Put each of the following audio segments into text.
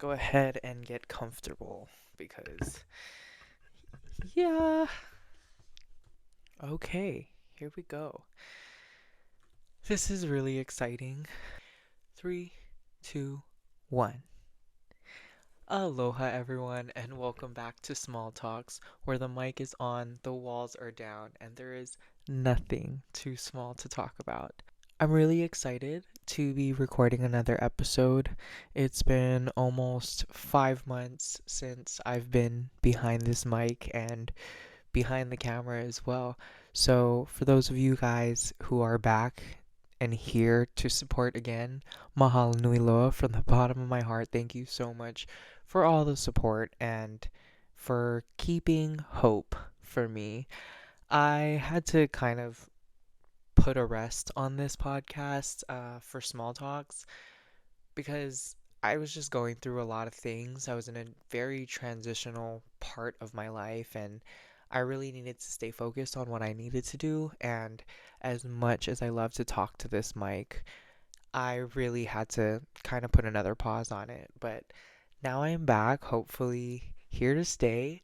go ahead and get comfortable because, yeah, okay, here we go. This is really exciting. Three, two, one. Aloha, everyone, and welcome back to Small Talks, where the mic is on, the walls are down, and there is nothing too small to talk about. I'm really excited to be recording another episode. It's been almost 5 months since I've been behind this mic and behind the camera as well. So, for those of you guys who are back and here to support again, mahalo nui loa from the bottom of my heart. Thank you so much for all the support and for keeping hope for me. I had to kind of put a rest on this podcast for small talks because I was just going through a lot of things. I was in a very transitional part of my life and I really needed to stay focused on what I needed to do. And as much as I love to talk to this mic, I really had to kind of put another pause on it. But now I am back, hopefully here to stay.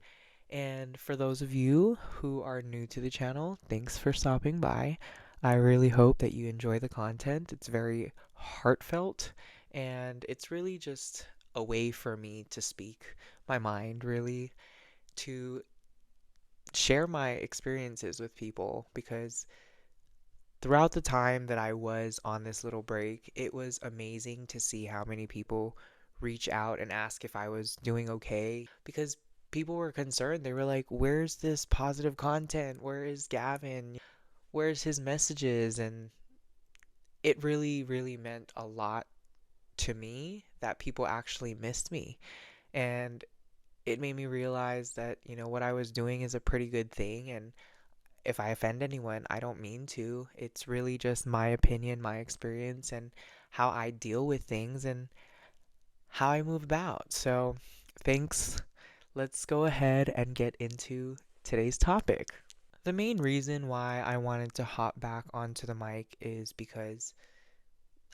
And for those of you who are new to the channel, thanks for stopping by. I really hope that you enjoy the content. It's very heartfelt and it's really just a way for me to speak my mind, really, to share my experiences with people because throughout the time that I was on this little break, it was amazing to see how many people reach out and ask if I was doing okay because people were concerned. They were like, "Where's this positive content? Where is Gavin? Where's his messages?" And it really, really meant a lot to me that people actually missed me. And it made me realize that, what I was doing is a pretty good thing. And if I offend anyone, I don't mean to. It's really just my opinion, my experience, and how I deal with things and how I move about. So, thanks. Let's go ahead and get into today's topic. The main reason why I wanted to hop back onto the mic is because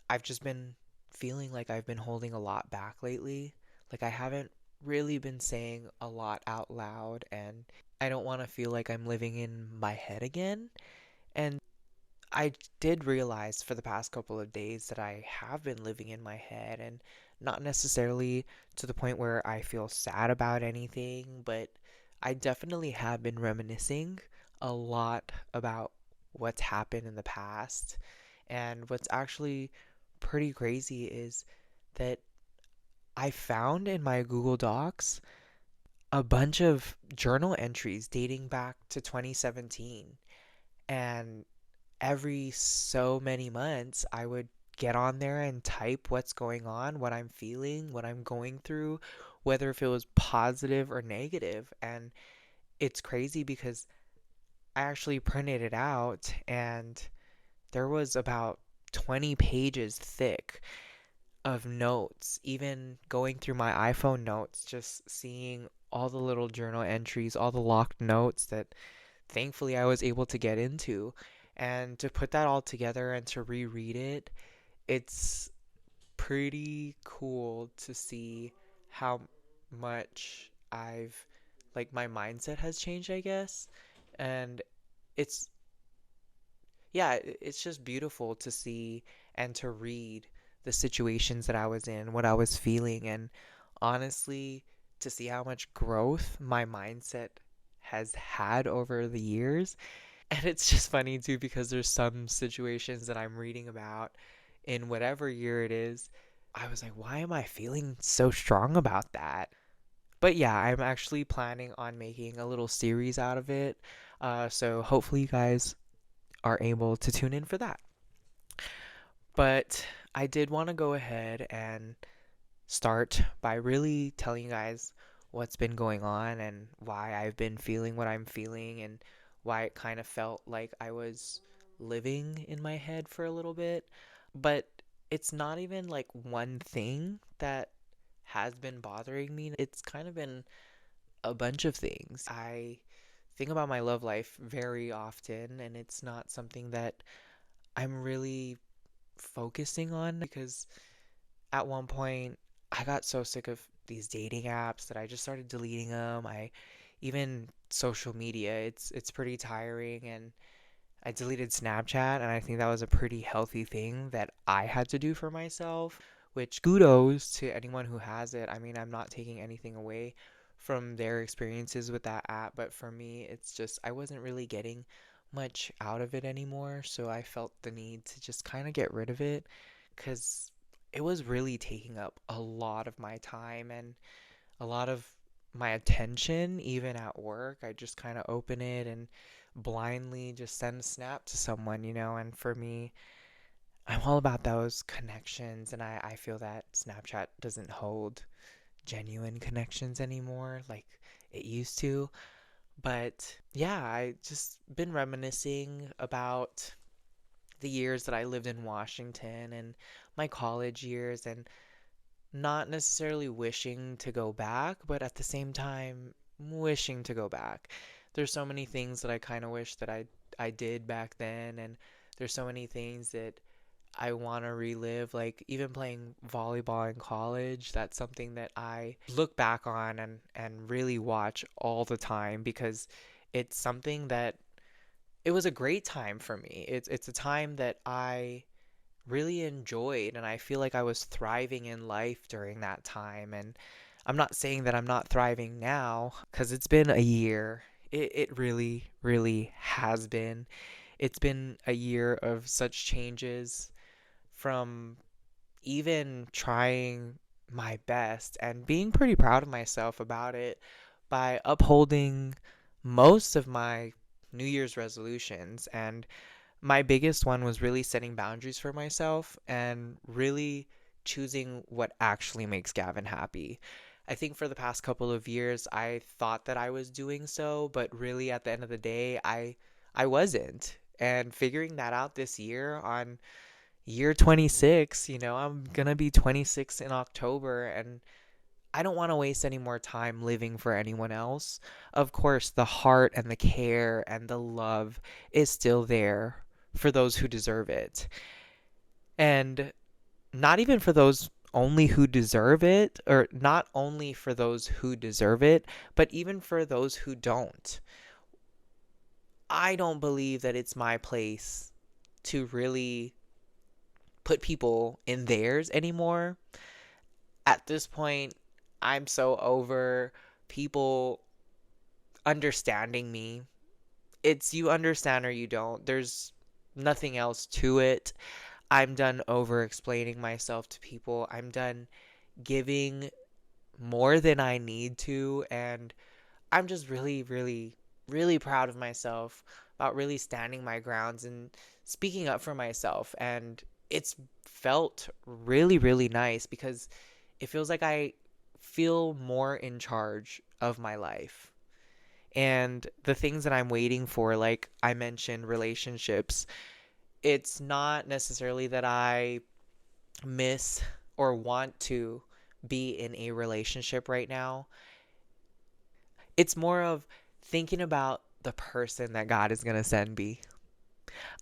I've just been feeling like I've been holding a lot back lately. Like I haven't really been saying a lot out loud, and I don't want to feel like I'm living in my head again. And I did realize for the past couple of days that I have been living in my head and not necessarily to the point where I feel sad about anything, but I definitely have been reminiscing a lot about what's happened in the past. And what's actually pretty crazy is that I found in my Google Docs a bunch of journal entries dating back to 2017. And every so many months, I would get on there and type what's going on, what I'm feeling, what I'm going through, whether if it was positive or negative. And it's crazy because I actually printed it out and there was about 20 pages thick of notes, even going through my iPhone notes, just seeing all the little journal entries, all the locked notes that thankfully I was able to get into. And to put that all together and to reread it, it's pretty cool to see how much like, my mindset has changed, I guess. And it's, yeah, it's just beautiful to see and to read the situations that I was in, what I was feeling, and honestly, to see how much growth my mindset has had over the years. And it's just funny too because there's some situations that I'm reading about in whatever year it is. I was like, why am I feeling so strong about that? But yeah, I'm actually planning on making a little series out of it. So hopefully you guys are able to tune in for that. But I did want to go ahead and start by really telling you guys what's been going on and why I've been feeling what I'm feeling and why it kind of felt like I was living in my head for a little bit. But it's not even like one thing that has been bothering me. It's kind of been a bunch of things. I think about my love life very often, and it's not something that I'm really focusing on because at one point I got so sick of these dating apps that I just started deleting them. I even social media, it's pretty tiring, and I deleted Snapchat, and I think that was a pretty healthy thing that I had to do for myself, which kudos to anyone who has it. I mean, I'm not taking anything away from their experiences with that app, but for me, it's just I wasn't really getting much out of it anymore, so I felt the need to just kind of get rid of it because it was really taking up a lot of my time and a lot of my attention, even at work. I just kind of open it and blindly just send a snap to someone, and for me, I'm all about those connections, and I feel that Snapchat doesn't hold genuine connections anymore like it used to. But yeah, I just been reminiscing about the years that I lived in Washington and my college years, and not necessarily wishing to go back, but at the same time wishing to go back. There's so many things that I kind of wish that I did back then, and there's so many things that I want to relive, like even playing volleyball in college. That's something that I look back on and really watch all the time because it's something that it was a great time for me. It's a time that I really enjoyed, and I feel like I was thriving in life during that time. And I'm not saying that I'm not thriving now because it's been a year. It really, really has been. It's been a year of such changes, from even trying my best and being pretty proud of myself about it by upholding most of my New Year's resolutions. And my biggest one was really setting boundaries for myself and really choosing what actually makes Gavin happy. I think for the past couple of years I thought that I was doing so, but really at the end of the day I wasn't. And figuring that out this year on year 26, I'm going to be 26 in October, and I don't want to waste any more time living for anyone else. Of course, the heart and the care and the love is still there for those who deserve it. And not even for those only who deserve it, or not only for those who deserve it, but even for those who don't. I don't believe that it's my place to really put people in theirs anymore. At this point, I'm so over people understanding me. It's you understand or you don't. There's nothing else to it. I'm done over explaining myself to people. I'm done giving more than I need to. And I'm just really, really, really proud of myself about really standing my grounds and speaking up for myself. And it's felt really, really nice because it feels like I feel more in charge of my life. And the things that I'm waiting for, like I mentioned, relationships, it's not necessarily that I miss or want to be in a relationship right now. It's more of thinking about the person that God is going to send me.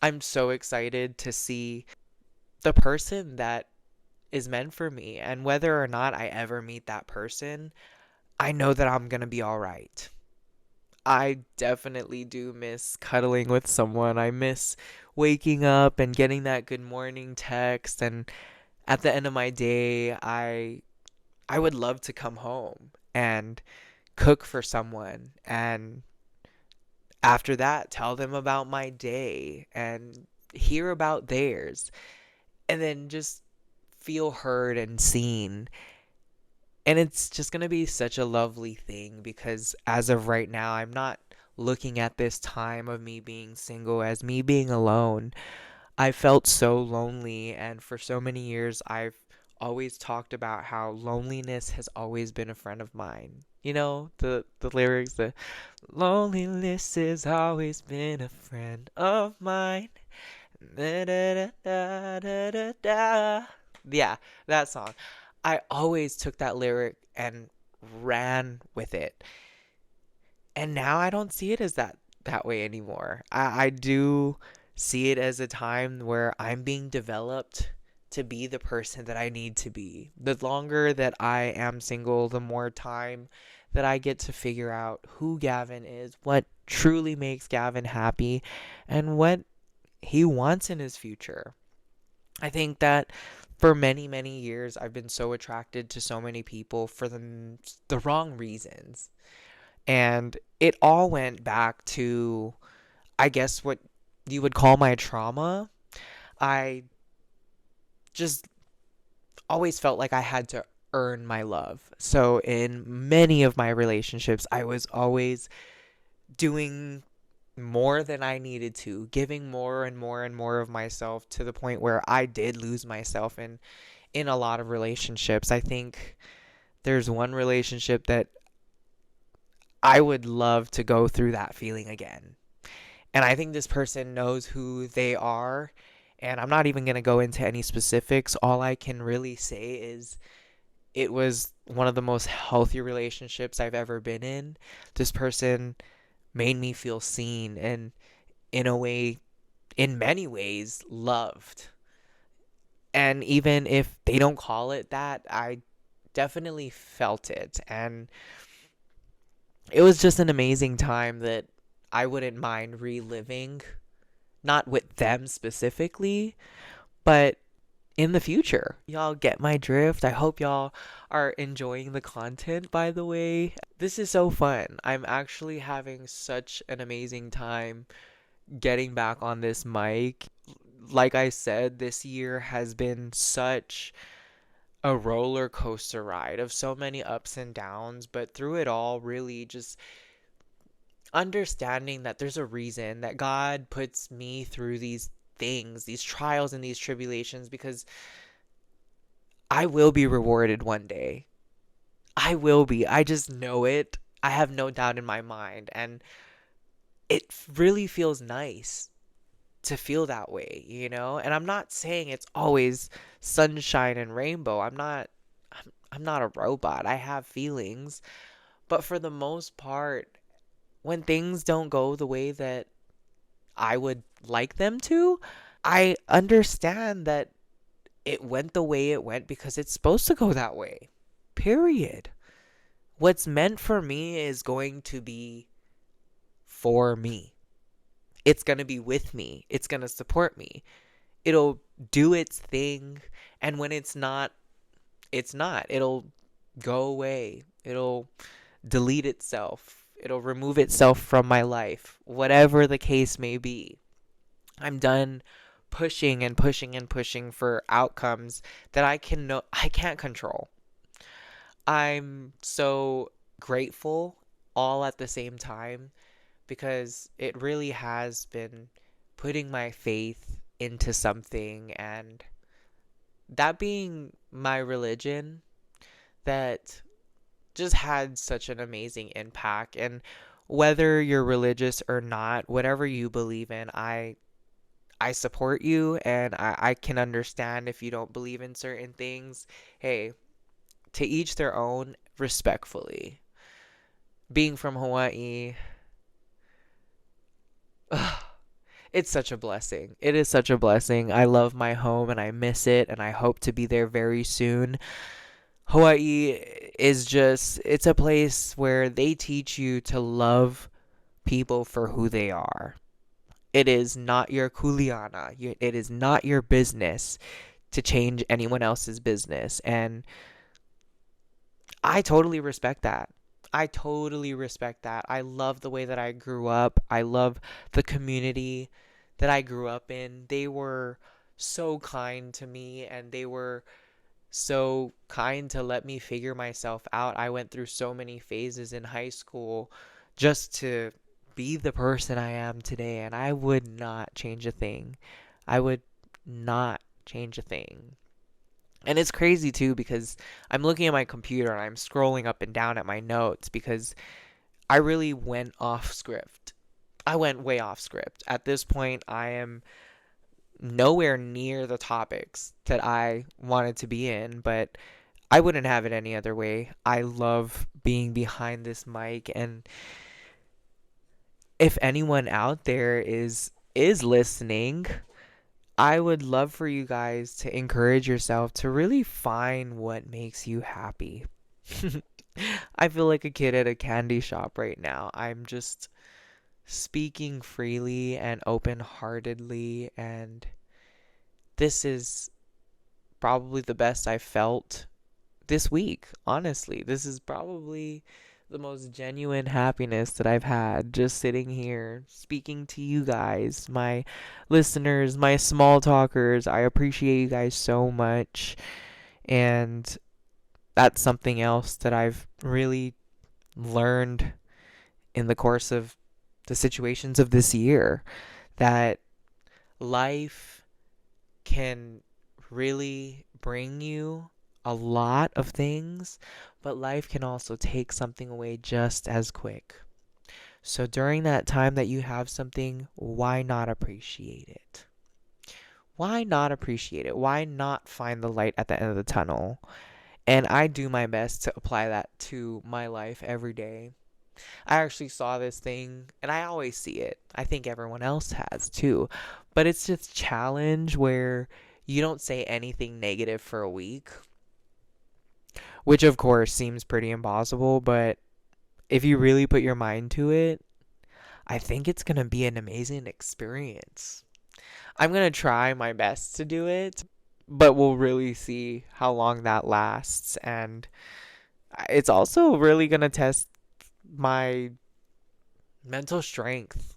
I'm so excited to see the person that is meant for me. And whether or not I ever meet that person, I know that I'm going to be all right. I definitely do miss cuddling with someone. I miss waking up and getting that good morning text, and at the end of my day, I would love to come home and cook for someone, and after that tell them about my day and hear about theirs, and then just feel heard and seen. And it's just going to be such a lovely thing because as of right now, I'm not looking at this time of me being single as me being alone. I felt so lonely, and for so many years, I've always talked about how loneliness has always been a friend of mine. The lyrics, the loneliness has always been a friend of mine. Da, da, da, da, da, da. Yeah, that song. I always took that lyric and ran with it. And now I don't see it as that way anymore. I do see it as a time where I'm being developed to be the person that I need to be. The longer that I am single, the more time that I get to figure out who Gavin is, what truly makes Gavin happy, and what he wants in his future. I think that for many, many years, I've been so attracted to so many people for the wrong reasons. And it all went back to, I guess, what you would call my trauma. I just always felt like I had to earn my love. So in many of my relationships, I was always doing more than I needed to, giving more and more and more of myself to the point where I did lose myself in a lot of relationships. I think there's one relationship that I would love to go through that feeling again. And I think this person knows who they are. And I'm not even going to go into any specifics. All I can really say is it was one of the most healthy relationships I've ever been in. This person made me feel seen and, in a way, in many ways, loved. And even if they don't call it that, I definitely felt it. And it was just an amazing time that I wouldn't mind reliving, not with them specifically, but in the future. Y'all get my drift. I hope y'all are enjoying the content, by the way. This is so fun. I'm actually having such an amazing time getting back on this mic. Like I said, this year has been such a roller coaster ride of so many ups and downs, but through it all, really just understanding that there's a reason that God puts me through these things, these trials and these tribulations, because I will be rewarded one day. I will be. I just know it. I have no doubt in my mind. And it really feels nice to feel that way, you know? And I'm not saying it's always sunshine and rainbow. I'm not a robot. I have feelings. But for the most part, when things don't go the way that I would like them to, I understand that it went the way it went because it's supposed to go that way. Period. What's meant for me is going to be for me. It's going to be with me. It's going to support me. It'll do its thing. And when it's not, it's not. It'll go away. It'll delete itself. It'll remove itself from my life. Whatever the case may be. I'm done pushing and pushing and pushing for outcomes that I can't control. I'm so grateful all at the same time because it really has been putting my faith into something, and that being my religion that just had such an amazing impact. And whether you're religious or not, whatever you believe in, I support you, and I can understand if you don't believe in certain things. Hey, to each their own, respectfully. Being from Hawaii, it's such a blessing. It is such a blessing. I love my home and I miss it, and I hope to be there very soon. Hawaii is just, it's a place where they teach you to love people for who they are. It is not your kuleana. It is not your business to change anyone else's business. And I totally respect that. I totally respect that. I love the way that I grew up. I love the community that I grew up in. They were so kind to me, and they were so kind to let me figure myself out. I went through so many phases in high school just to be the person I am today, and I would not change a thing. I would not change a thing. And it's crazy too because I'm looking at my computer and I'm scrolling up and down at my notes because I really went off script. I went way off script. At this point, I am nowhere near the topics that I wanted to be in, but I wouldn't have it any other way. I love being behind this mic, and if anyone out there is listening, I would love for you guys to encourage yourself to really find what makes you happy. I feel like a kid at a candy shop right now. I'm just speaking freely and open heartedly, and this is probably the best I've felt this week. Honestly, this is probably the most genuine happiness that I've had just sitting here speaking to you guys, my listeners, my small talkers. I appreciate you guys so much. And that's something else that I've really learned in the course of the situations of this year, that life can really bring you a lot of things, but life can also take something away just as quick. So during that time that you have something, why not appreciate it? Why not appreciate it? Why not find the light at the end of the tunnel? And I do my best to apply that to my life every day. I actually saw this thing, and I always see it. I think everyone else has too. But it's this challenge where you don't say anything negative for a week, which of course seems pretty impossible, but if you really put your mind to it, I think it's going to be an amazing experience. I'm going to try my best to do it, but we'll really see how long that lasts. And it's also really going to test my mental strength,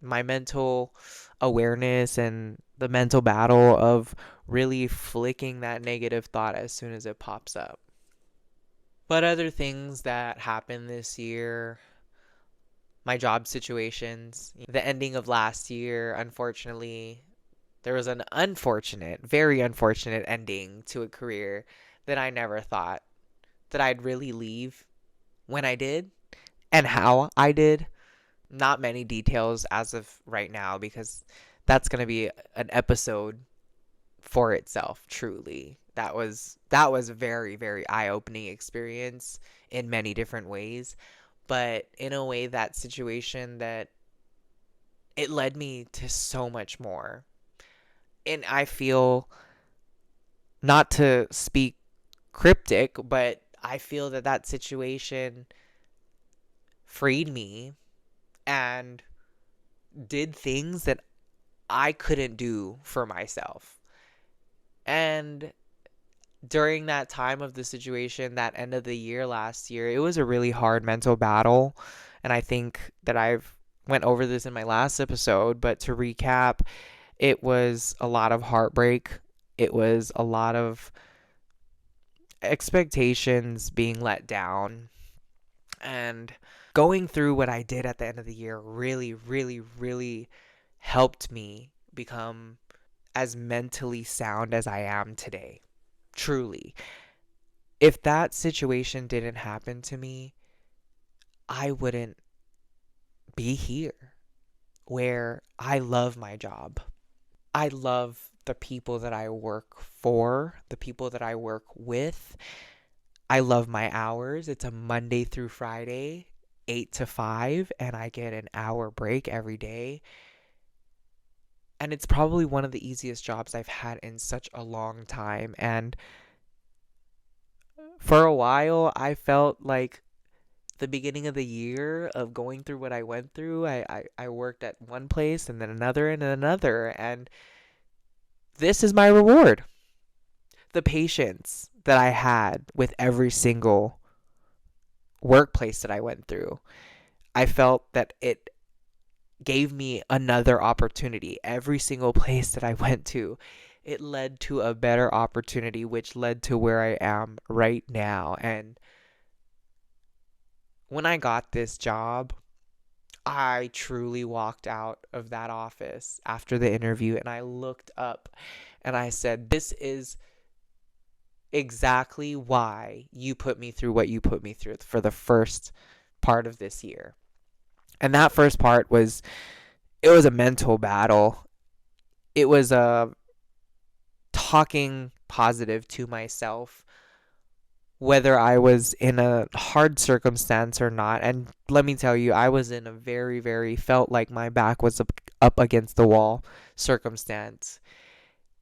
my mental awareness, and the mental battle of really flicking that negative thought as soon as it pops up. But other things that happened this year, my job situations, the ending of last year, unfortunately, there was an unfortunate, very unfortunate ending to a career that I never thought that I'd really leave when I did and how I did. Not many details as of right now because that's going to be an episode for itself, truly. That was a very, very eye-opening experience in many different ways, but in a way, that situation, that it led me to so much more. And I feel, not to speak cryptic, but I feel that that situation freed me and did things that I couldn't do for myself. And during that time of the situation, that end of the year last year, it was a really hard mental battle. And I think that I've went over this in my last episode, but to recap, it was a lot of heartbreak. It was a lot of expectations being let down. And going through what I did at the end of the year really, really, really helped me become as mentally sound as I am today. Truly. If that situation didn't happen to me, I wouldn't be here where I love my job. I love the people that I work for, the people that I work with. I love my hours. It's a Monday through Friday, 8 to 5, and I get an hour break every day. And it's probably one of the easiest jobs I've had in such a long time. And for a while, I felt like the beginning of the year of going through what I went through, I worked at one place and then another and another. And this is my reward. The patience that I had with every single workplace that I went through. I felt that it gave me another opportunity. Every single place that I went to, it led to a better opportunity, which led to where I am right now. And when I got this job, I truly walked out of that office after the interview and I looked up and I said, this is exactly why you put me through what you put me through for the first part of this year. And that first part was, it was a mental battle. It was a talking positive to myself, whether I was in a hard circumstance or not. And let me tell you, I was in a very, very, felt like my back was up against the wall circumstance.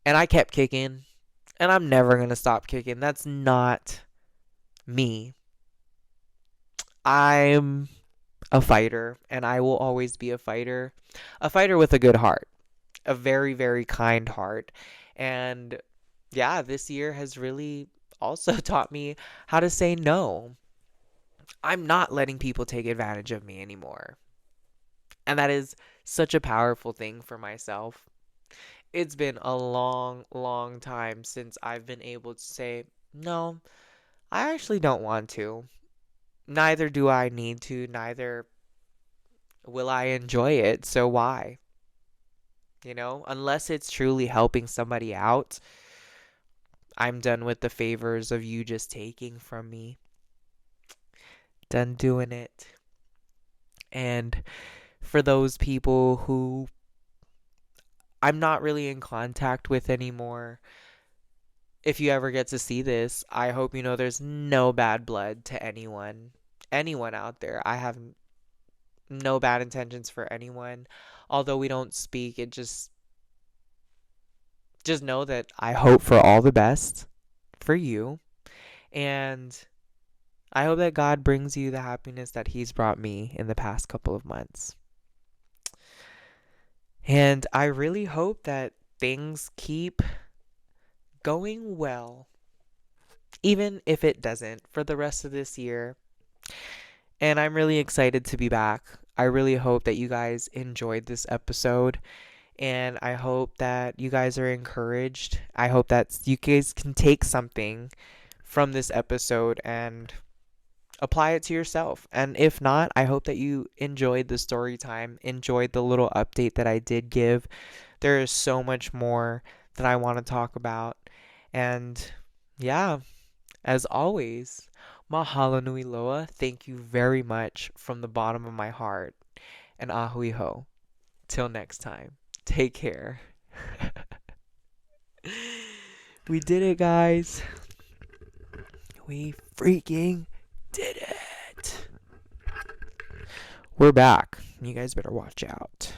And I kept kicking, and I'm never going to stop kicking. That's not me. I'm a fighter, and I will always be a fighter. A fighter with a good heart, a very, very kind heart. And yeah, this year has really also taught me how to say no. I'm not letting people take advantage of me anymore. And that is such a powerful thing for myself. It's been a long, long time since I've been able to say, no, I actually don't want to. Neither do I need to, neither will I enjoy it, so why? Unless it's truly helping somebody out, I'm done with the favors of you just taking from me. Done doing it. And for those people who I'm not really in contact with anymore, if you ever get to see this, I hope you know there's no bad blood to anyone. Anyone out there. I have no bad intentions for anyone. Although we don't speak, it just know that I hope for all the best for you. And I hope that God brings you the happiness that He's brought me in the past couple of months. And I really hope that things keep going well, even if it doesn't, for the rest of this year. And I'm really excited to be back. I really hope that you guys enjoyed this episode. And I hope that you guys are encouraged. I hope that you guys can take something from this episode and apply it to yourself. And if not, I hope that you enjoyed the story time, enjoyed the little update that I did give. There is so much more that I want to talk about. And yeah, as always, mahalo nui loa. Thank you very much from the bottom of my heart. And ahui ho. Till next time. Take care. We did it, guys. We freaking did it. We're back. You guys better watch out.